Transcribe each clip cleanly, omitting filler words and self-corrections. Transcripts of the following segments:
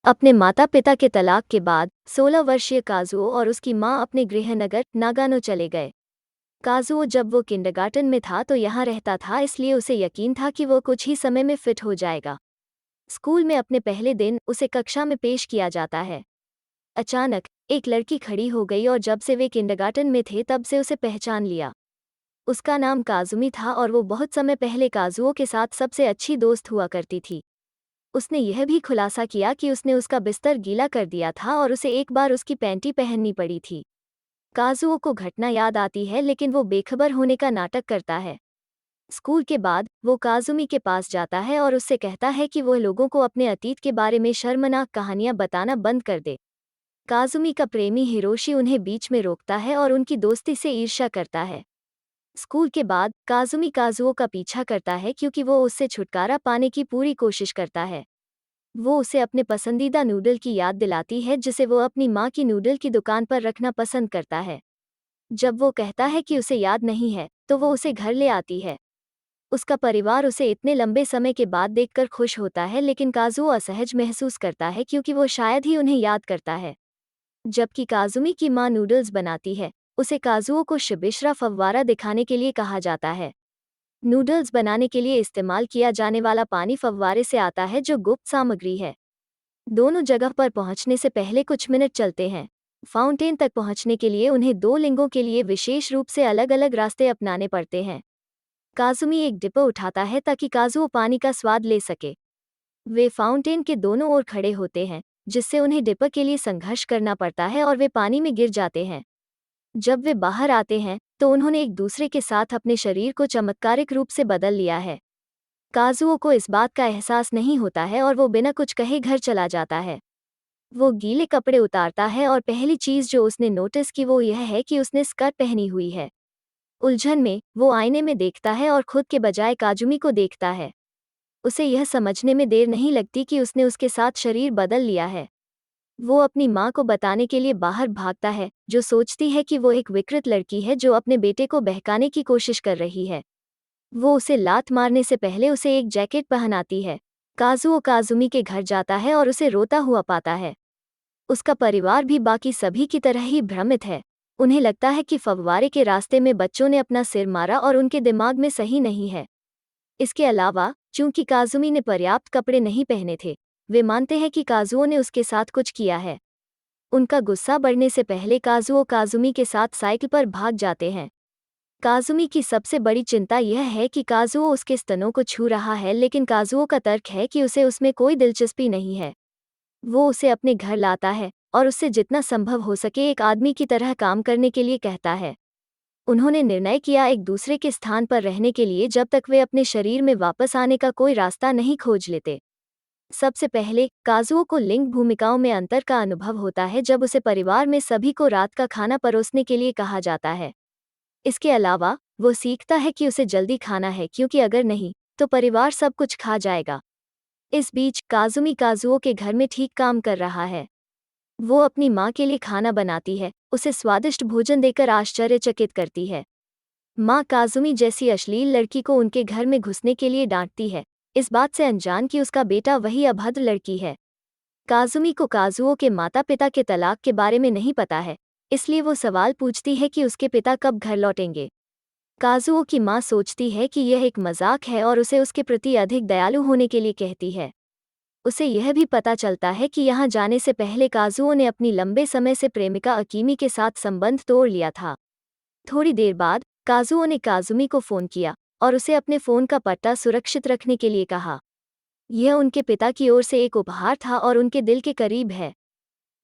अपने माता-पिता के तलाक के बाद 16 वर्षीय काज़ुओ और उसकी मां अपने गृहनगर नागानो चले गए। काज़ुओ जब वो किंडरगार्टन में था तो यहाँ रहता था, इसलिए उसे यकीन था कि वो कुछ ही समय में फिट हो जाएगा। स्कूल में अपने पहले दिन उसे कक्षा में पेश किया जाता है। अचानक एक लड़की खड़ी हो गई और जब से वे किंडरगार्टन में थे तब से उसे पहचान लिया। उसका नाम काज़ुमी था और वो बहुत समय पहले काज़ुओ के साथ सबसे अच्छी दोस्त हुआ करती थी। उसने यह भी खुलासा किया कि उसने उसका बिस्तर गीला कर दिया था और उसे एक बार उसकी पैंटी पहननी पड़ी थी। काज़ुओ को घटना याद आती है लेकिन वो बेखबर होने का नाटक करता है। स्कूल के बाद वो काज़ुमी के पास जाता है और उससे कहता है कि वह लोगों को अपने अतीत के बारे में शर्मनाक कहानियां बताना बंद कर दे। काज़ुमी का प्रेमी हिरोशी उन्हें बीच में रोकता है और उनकी दोस्ती से ईर्ष्या करता है। स्कूल के बाद काज़ुमी काज़ुओ का पीछा करता है क्योंकि वो उससे छुटकारा पाने की पूरी कोशिश करता है। वो उसे अपने पसंदीदा नूडल की याद दिलाती है जिसे वो अपनी माँ की नूडल की दुकान पर रखना पसंद करता है। जब वो कहता है कि उसे याद नहीं है, तो वो उसे घर ले आती है। उसका परिवार उसे इतने लंबे समय के बाद देखकर खुश होता है लेकिन काज़ुओ असहज महसूस करता है क्योंकि वो शायद ही उन्हें याद करता है। जबकि काज़ुमी की माँ नूडल्स बनाती है, उसे काज़ुओ को शिबिश्रा फव्वारा दिखाने के लिए कहा जाता है। नूडल्स बनाने के लिए इस्तेमाल किया जाने वाला पानी फव्वारे से आता है जो गुप्त सामग्री है। दोनों जगह पर पहुंचने से पहले कुछ मिनट चलते हैं। फाउंटेन तक पहुंचने के लिए उन्हें दो लिंगों के लिए विशेष रूप से अलग अलग रास्ते अपनाने पड़ते हैं। काज़ुमी एक डिब्बा उठाता है ताकि काज़ुओ पानी का स्वाद ले सके। वे फाउंटेन के दोनों ओर खड़े होते हैं, जिससे उन्हें डिब्बा के लिए संघर्ष करना पड़ता है और वे पानी में गिर जाते हैं। जब वे बाहर आते हैं तो उन्होंने एक दूसरे के साथ अपने शरीर को चमत्कारिक रूप से बदल लिया है। काज़ुओ को इस बात का एहसास नहीं होता है और वो बिना कुछ कहे घर चला जाता है। वो गीले कपड़े उतारता है और पहली चीज जो उसने नोटिस की वो यह है कि उसने स्कर्ट पहनी हुई है। उलझन में वो आईने में देखता है और खुद के बजाय काजुमी को देखता है। उसे यह समझने में देर नहीं लगती कि उसने उसके साथ शरीर बदल लिया है। वो अपनी माँ को बताने के लिए बाहर भागता है, जो सोचती है कि वो एक विकृत लड़की है जो अपने बेटे को बहकाने की कोशिश कर रही है। वो उसे लात मारने से पहले उसे एक जैकेट पहनाती है। काजुओ काजुमी के घर जाता है और उसे रोता हुआ पाता है। उसका परिवार भी बाकी सभी की तरह ही भ्रमित है। उन्हें लगता है कि फव्वारे के रास्ते में बच्चों ने अपना सिर मारा और उनके दिमाग में सही नहीं है। इसके अलावा, चूंकि काजुमी ने पर्याप्त कपड़े नहीं पहने थे, वे मानते हैं कि काजुओ ने उसके साथ कुछ किया है। उनका गुस्सा बढ़ने से पहले काजुओ काजुमी के साथ साइकिल पर भाग जाते हैं। काजुमी की सबसे बड़ी चिंता यह है कि काजुओ उसके स्तनों को छू रहा है लेकिन काजुओ का तर्क है कि उसे उसमें कोई दिलचस्पी नहीं है। वो उसे अपने घर लाता है और उससे जितना संभव हो सके एक आदमी की तरह काम करने के लिए कहता है। उन्होंने निर्णय किया एक दूसरे के स्थान पर रहने के लिए जब तक वे अपने शरीर में वापस आने का कोई रास्ता नहीं खोज लेते। सबसे पहले काजुओ को लिंग भूमिकाओं में अंतर का अनुभव होता है जब उसे परिवार में सभी को रात का खाना परोसने के लिए कहा जाता है। इसके अलावा वो सीखता है कि उसे जल्दी खाना है क्योंकि अगर नहीं तो परिवार सब कुछ खा जाएगा। इस बीच काजुमी काजुओ के घर में ठीक काम कर रहा है। वो अपनी माँ के लिए खाना बनाती है, उसे स्वादिष्ट भोजन देकर आश्चर्यचकित करती है। माँ काजुमी जैसी अश्लील लड़की को उनके घर में घुसने के लिए डांटती है, इस बात से अनजान कि उसका बेटा वही अभद्र लड़की है। काजुमी को काजुओ के माता पिता के तलाक के बारे में नहीं पता है, इसलिए वो सवाल पूछती है कि उसके पिता कब घर लौटेंगे। काजुओ की माँ सोचती है कि यह एक मजाक है और उसे उसके प्रति अधिक दयालु होने के लिए कहती है। उसे यह भी पता चलता है कि यहाँ जाने से पहले काजुओ ने अपनी लंबे समय से प्रेमिका अकीमी के साथ संबंध तोड़ लिया था। थोड़ी देर बाद काजुओ ने काजुमी को फ़ोन किया और उसे अपने फ़ोन का पट्टा सुरक्षित रखने के लिए कहा। यह उनके पिता की ओर से एक उपहार था और उनके दिल के करीब है।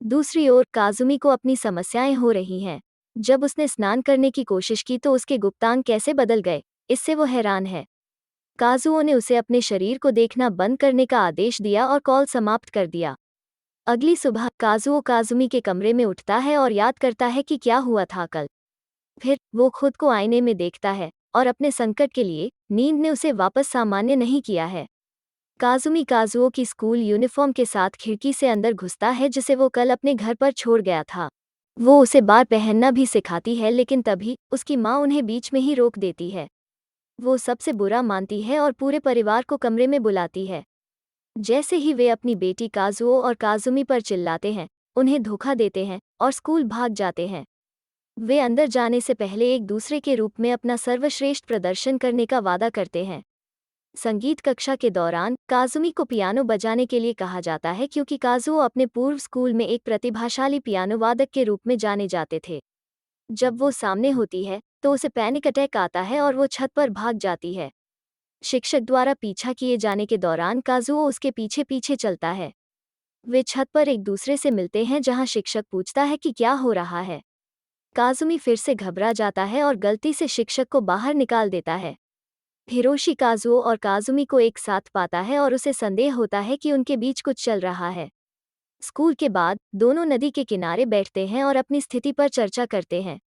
दूसरी ओर काजुमी को अपनी समस्याएं हो रही हैं। जब उसने स्नान करने की कोशिश की तो उसके गुप्तांग कैसे बदल गए, इससे वो हैरान है। काजुओ ने उसे अपने शरीर को देखना बंद करने का आदेश दिया और कॉल समाप्त कर दिया। अगली सुबह काजुओ काजुमी के कमरे में उठता है और याद करता है कि क्या हुआ था कल। फिर वो खुद को आईने में देखता है और अपने संकट के लिए नींद ने उसे वापस सामान्य नहीं किया है। काजुमी काजुओ की स्कूल यूनिफॉर्म के साथ खिड़की से अंदर घुसता है जिसे वो कल अपने घर पर छोड़ गया था। वो उसे बार पहनना भी सिखाती है लेकिन तभी उसकी माँ उन्हें बीच में ही रोक देती है। वो सबसे बुरा मानती है और पूरे परिवार को कमरे में बुलाती है। जैसे ही वे अपनी बेटी काजुओ और काजुमी पर चिल्लाते हैं, उन्हें धोखा देते हैं और स्कूल भाग जाते हैं। वे अंदर जाने से पहले एक दूसरे के रूप में अपना सर्वश्रेष्ठ प्रदर्शन करने का वादा करते हैं। संगीत कक्षा के दौरान काजुमी को पियानो बजाने के लिए कहा जाता है क्योंकि काजुओ अपने पूर्व स्कूल में एक प्रतिभाशाली पियानो वादक के रूप में जाने जाते थे। जब वो सामने होती है तो उसे पैनिक अटैक आता है और वो छत पर भाग जाती है। शिक्षक द्वारा पीछा किए जाने के दौरान काजुओ उसके पीछे पीछे चलता है। वे छत पर एक दूसरे से मिलते हैं जहां शिक्षक पूछता है कि क्या हो रहा है। काजुमी फिर से घबरा जाता है और गलती से शिक्षक को बाहर निकाल देता है। हिरोशी काजुओ और काजुमी को एक साथ पाता है और उसे संदेह होता है कि उनके बीच कुछ चल रहा है। स्कूल के बाद दोनों नदी के किनारे बैठते हैं और अपनी स्थिति पर चर्चा करते हैं।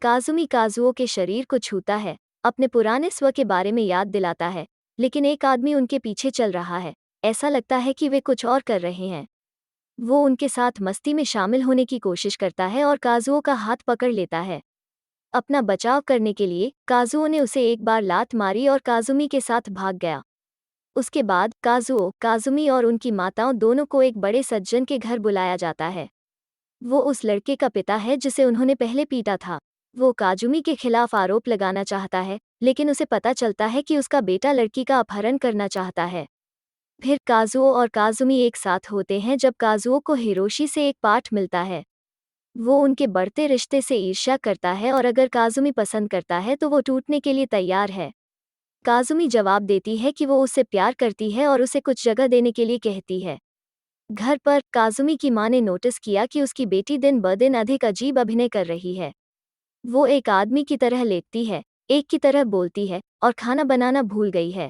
काजुमी काजुओ के शरीर को छूता है, अपने पुराने स्व के बारे में याद दिलाता है, लेकिन एक आदमी उनके पीछे चल रहा है। ऐसा लगता है कि वे कुछ और कर रहे हैं। वो उनके साथ मस्ती में शामिल होने की कोशिश करता है और काजुओ का हाथ पकड़ लेता है। अपना बचाव करने के लिए काजुओ ने उसे एक बार लात मारी और काजुमी के साथ भाग गया। उसके बाद काजुओ, काजुमी और उनकी माताओं दोनों को एक बड़े सज्जन के घर बुलाया जाता है। वो उस लड़के का पिता है जिसे उन्होंने पहले पीटा था। वो काजुमी के खिलाफ आरोप लगाना चाहता है, लेकिन उसे पता चलता है कि उसका बेटा लड़की का अपहरण करना चाहता है। फिर काजुओ और काजुमी एक साथ होते हैं जब काजुओ को हिरोशी से एक पाठ मिलता है। वो उनके बढ़ते रिश्ते से ईर्ष्या करता है और अगर काजुमी पसंद करता है तो वो टूटने के लिए तैयार है। काजुमी जवाब देती है कि वो उससे प्यार करती है और उसे कुछ जगह देने के लिए कहती है। घर पर काजुमी की मां ने नोटिस किया कि उसकी बेटी दिन ब दिन अधिक अजीब अभिनय कर रही है। वो एक आदमी की तरह लेटती है, एक की तरह बोलती है और खाना बनाना भूल गई है।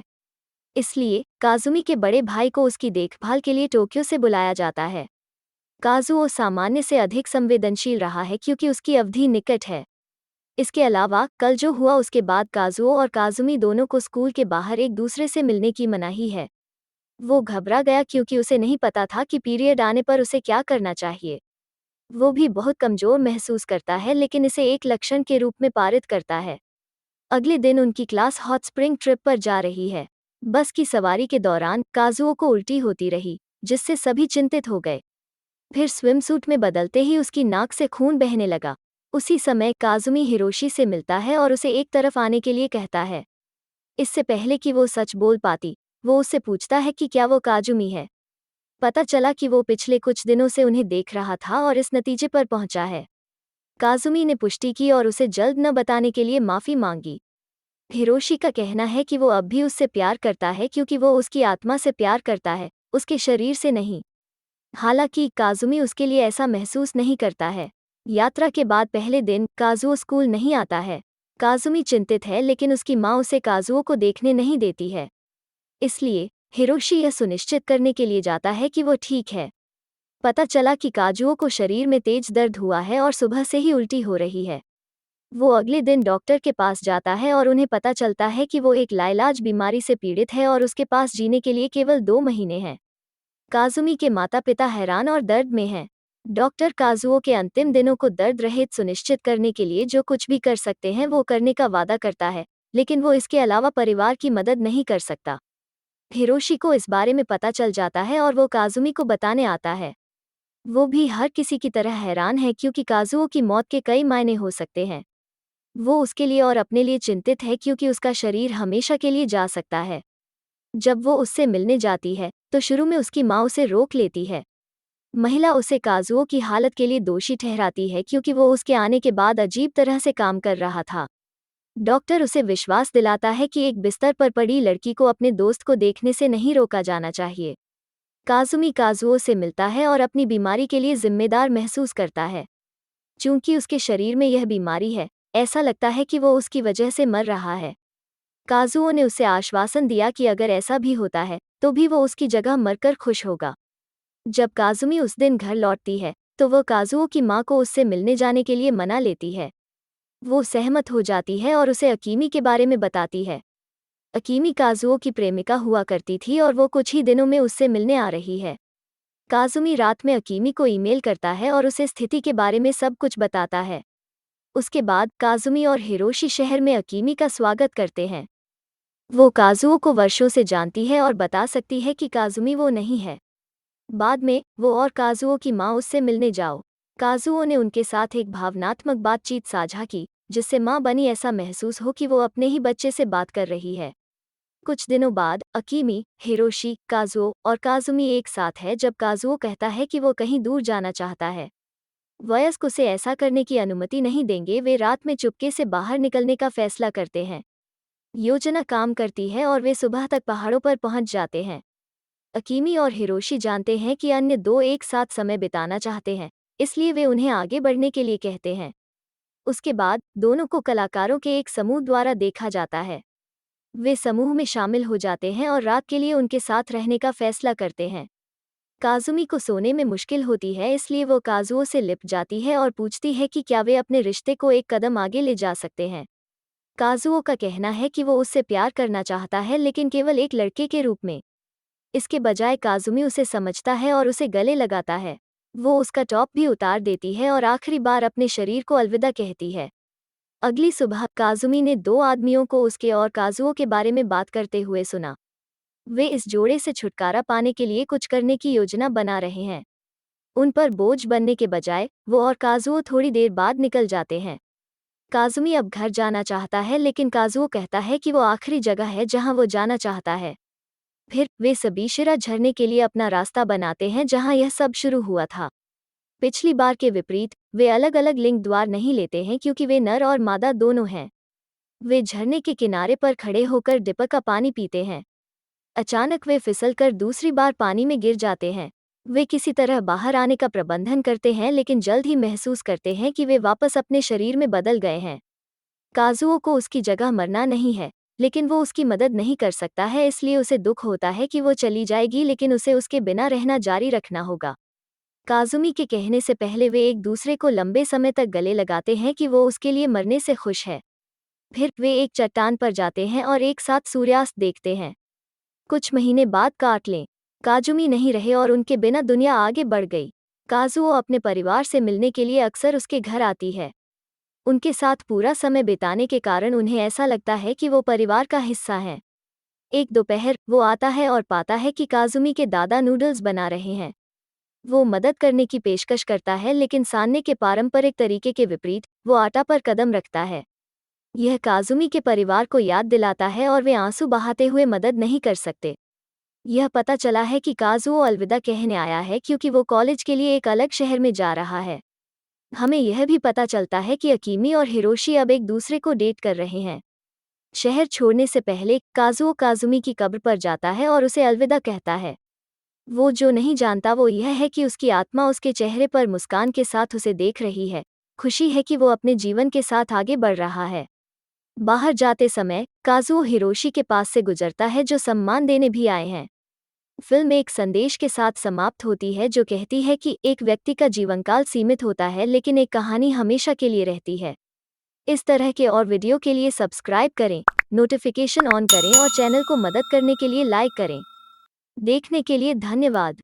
इसलिए काजुमी के बड़े भाई को उसकी देखभाल के लिए टोक्यो से बुलाया जाता है। काजुओ सामान्य से अधिक संवेदनशील रहा है क्योंकि उसकी अवधि निकट है। इसके अलावा कल जो हुआ उसके बाद काजुओ और काजुमी दोनों को स्कूल के बाहर एक दूसरे से मिलने की मनाही है। वो घबरा गया क्योंकि उसे नहीं पता था कि पीरियड आने पर उसे क्या करना चाहिए। वो भी बहुत कमजोर महसूस करता है लेकिन इसे एक लक्षण के रूप में पारित करता है। अगले दिन उनकी क्लास हॉट स्प्रिंग ट्रिप पर जा रही है। बस की सवारी के दौरान काजुओ को उल्टी होती रही, जिससे सभी चिंतित हो गए। फिर स्विमसूट में बदलते ही उसकी नाक से खून बहने लगा। उसी समय काजुमी हिरोशी से मिलता है और उसे एक तरफ आने के लिए कहता है। इससे पहले कि वो सच बोल पाती, वो उससे पूछता है कि क्या वो काजुमी है। पता चला कि वो पिछले कुछ दिनों से उन्हें देख रहा था और इस नतीजे पर पहुंचा है। काजुमी ने पुष्टि की और उसे जल्द न बताने के लिए माफी मांगी। हिरोशी का कहना है कि वो अब भी उससे प्यार करता है क्योंकि वो उसकी आत्मा से प्यार करता है, उसके शरीर से नहीं। हालांकि काजुमी उसके लिए ऐसा महसूस नहीं करता है। यात्रा के बाद पहले दिन काजुओ स्कूल नहीं आता है। काजुमी चिंतित है लेकिन उसकी माँ उसे काजुओ को देखने नहीं देती है। इसलिए हिरोशी यह सुनिश्चित करने के लिए जाता है कि वो ठीक है। पता चला कि काजुओ को शरीर में तेज दर्द हुआ है और सुबह से ही उल्टी हो रही है। वो अगले दिन डॉक्टर के पास जाता है और उन्हें पता चलता है कि वो एक लाइलाज बीमारी से पीड़ित है और उसके पास जीने के लिए केवल 2 महीने हैं। काजुमी के माता पिता हैरान और दर्द में हैं। डॉक्टर काजुओ के अंतिम दिनों को दर्द रहित सुनिश्चित करने के लिए जो कुछ भी कर सकते हैं वो करने का वादा करता है, लेकिन वो इसके अलावा परिवार की मदद नहीं कर सकता। हिरोशी को इस बारे में पता चल जाता है और वो काजुमी को बताने आता है। वो भी हर किसी की तरह हैरान है क्योंकि काजुओ की मौत के कई मायने हो सकते हैं। वो उसके लिए और अपने लिए चिंतित है क्योंकि उसका शरीर हमेशा के लिए जा सकता है। जब वो उससे मिलने जाती है तो शुरू में उसकी माँ उसे रोक लेती है। महिला उसे काजुओ की हालत के लिए दोषी ठहराती है क्योंकि वो उसके आने के बाद अजीब तरह से काम कर रहा था। डॉक्टर उसे विश्वास दिलाता है कि एक बिस्तर पर पड़ी लड़की को अपने दोस्त को देखने से नहीं रोका जाना चाहिए। काजुमी काजुओ से मिलता है और अपनी बीमारी के लिए जिम्मेदार महसूस करता है। चूंकि उसके शरीर में यह बीमारी है, ऐसा लगता है कि वो उसकी वजह से मर रहा है। काजुओ ने उसे आश्वासन दिया कि अगर ऐसा भी होता है तो भी वो उसकी जगह मरकर खुश होगा। जब काजुमी उस दिन घर लौटती है तो वो काजुओ की माँ को उससे मिलने जाने के लिए मना लेती है। वो सहमत हो जाती है और उसे अकीमी के बारे में बताती है। अकीमी काजुओ की प्रेमिका हुआ करती थी और वो कुछ ही दिनों में उससे मिलने आ रही है। काजुमी रात में अकीमी को ईमेल करता है और उसे स्थिति के बारे में सब कुछ बताता है। उसके बाद काजुमी और हिरोशी शहर में अकीमी का स्वागत करते हैं। वो काजुओ को वर्षों से जानती है और बता सकती है कि काजुमी वो नहीं है। बाद में वो और काजुओ की माँ उससे मिलने जाओ। काजुओ ने उनके साथ एक भावनात्मक बातचीत साझा की, जिससे माँ बनी ऐसा महसूस हो कि वो अपने ही बच्चे से बात कर रही है। कुछ दिनों बाद अकीमी, हिरोशी, काजुओ और काजुमी एक साथ है जब काजुओ कहता है कि वो कहीं दूर जाना चाहता है। वयस्क उसे ऐसा करने की अनुमति नहीं देंगे। वे रात में चुपके से बाहर निकलने का फैसला करते हैं। योजना काम करती है और वे सुबह तक पहाड़ों पर पहुंच जाते हैं। अकीमी और हिरोशी जानते हैं कि अन्य दो एक साथ समय बिताना चाहते हैं, इसलिए वे उन्हें आगे बढ़ने के लिए कहते हैं। उसके बाद दोनों को कलाकारों के एक समूह द्वारा देखा जाता है। वे समूह में शामिल हो जाते हैं और रात के लिए उनके साथ रहने का फैसला करते हैं। काजुमी को सोने में मुश्किल होती है, इसलिए वो काजुओ से लिपट जाती है और पूछती है कि क्या वे अपने रिश्ते को एक कदम आगे ले जा सकते हैं। काजुओ का कहना है कि वो उससे प्यार करना चाहता है, लेकिन केवल एक लड़के के रूप में। इसके बजाय काजुमी उसे समझता है और उसे गले लगाता है। वो उसका टॉप भी उतार देती है और आखिरी बार अपने शरीर को अलविदा कहती है। अगली सुबह काजुमी ने दो आदमियों को उसके और काजुओ के बारे में बात करते हुए सुना। वे इस जोड़े से छुटकारा पाने के लिए कुछ करने की योजना बना रहे हैं। उन पर बोझ बनने के बजाय वो और काजुओ थोड़ी देर बाद निकल जाते हैं। काजुमी अब घर जाना चाहता है, लेकिन काजुओ कहता है कि वो आखिरी जगह है जहां वो जाना चाहता है। फिर वे सबीशिरा झरने के लिए अपना रास्ता बनाते हैं जहां यह सब शुरू हुआ था। पिछली बार के विपरीत वे अलग अलग लिंक द्वार नहीं लेते हैं, क्योंकि वे नर और मादा दोनों हैं। वे झरने के किनारे पर खड़े होकर डिप का पानी पीते हैं। अचानक वे फिसलकर दूसरी बार पानी में गिर जाते हैं। वे किसी तरह बाहर आने का प्रबंधन करते हैं, लेकिन जल्द ही महसूस करते हैं कि वे वापस अपने शरीर में बदल गए हैं। काजुओ को उसकी जगह मरना नहीं है, लेकिन वो उसकी मदद नहीं कर सकता है, इसलिए उसे दुख होता है कि वो चली जाएगी, लेकिन उसे उसके बिना रहना जारी रखना होगा। काजुमी के कहने से पहले वे एक दूसरे को लंबे समय तक गले लगाते हैं कि वो उसके लिए मरने से खुश है। फिर वे एक चट्टान पर जाते हैं और एक साथ सूर्यास्त देखते हैं। कुछ महीने बाद काट लें। काजुमी नहीं रहे और उनके बिना दुनिया आगे बढ़ गई। काजुओ अपने परिवार से मिलने के लिए अक्सर उसके घर आती है। उनके साथ पूरा समय बिताने के कारण उन्हें ऐसा लगता है कि वो परिवार का हिस्सा हैं। एक दोपहर वो आता है और पाता है कि काजुमी के दादा नूडल्स बना रहे हैं। वो मदद करने की पेशकश करता है, लेकिन सान्ने के पारंपरिक तरीके के विपरीत वो आटा पर कदम रखता है। यह काजुमी के परिवार को याद दिलाता है और वे आंसू बहाते हुए मदद नहीं कर सकते। यह पता चला है कि काजुओ अलविदा कहने आया है, क्योंकि वो कॉलेज के लिए एक अलग शहर में जा रहा है। हमें यह भी पता चलता है कि अकीमी और हिरोशी अब एक दूसरे को डेट कर रहे हैं। शहर छोड़ने से पहले काजुओ काजुमी की कब्र पर जाता है और उसे अलविदा कहता है। वो जो नहीं जानता वो यह है कि उसकी आत्मा उसके चेहरे पर मुस्कान के साथ उसे देख रही है। खुशी है कि वो अपने जीवन के साथ आगे बढ़ रहा है। बाहर जाते समय काजुओ हिरोशी के पास से गुजरता है, जो सम्मान देने भी आए हैं। फिल्म एक संदेश के साथ समाप्त होती है, जो कहती है कि एक व्यक्ति का जीवनकाल सीमित होता है, लेकिन एक कहानी हमेशा के लिए रहती है। इस तरह के और वीडियो के लिए सब्सक्राइब करें, नोटिफिकेशन ऑन करें और चैनल को मदद करने के लिए लाइक करें। देखने के लिए धन्यवाद।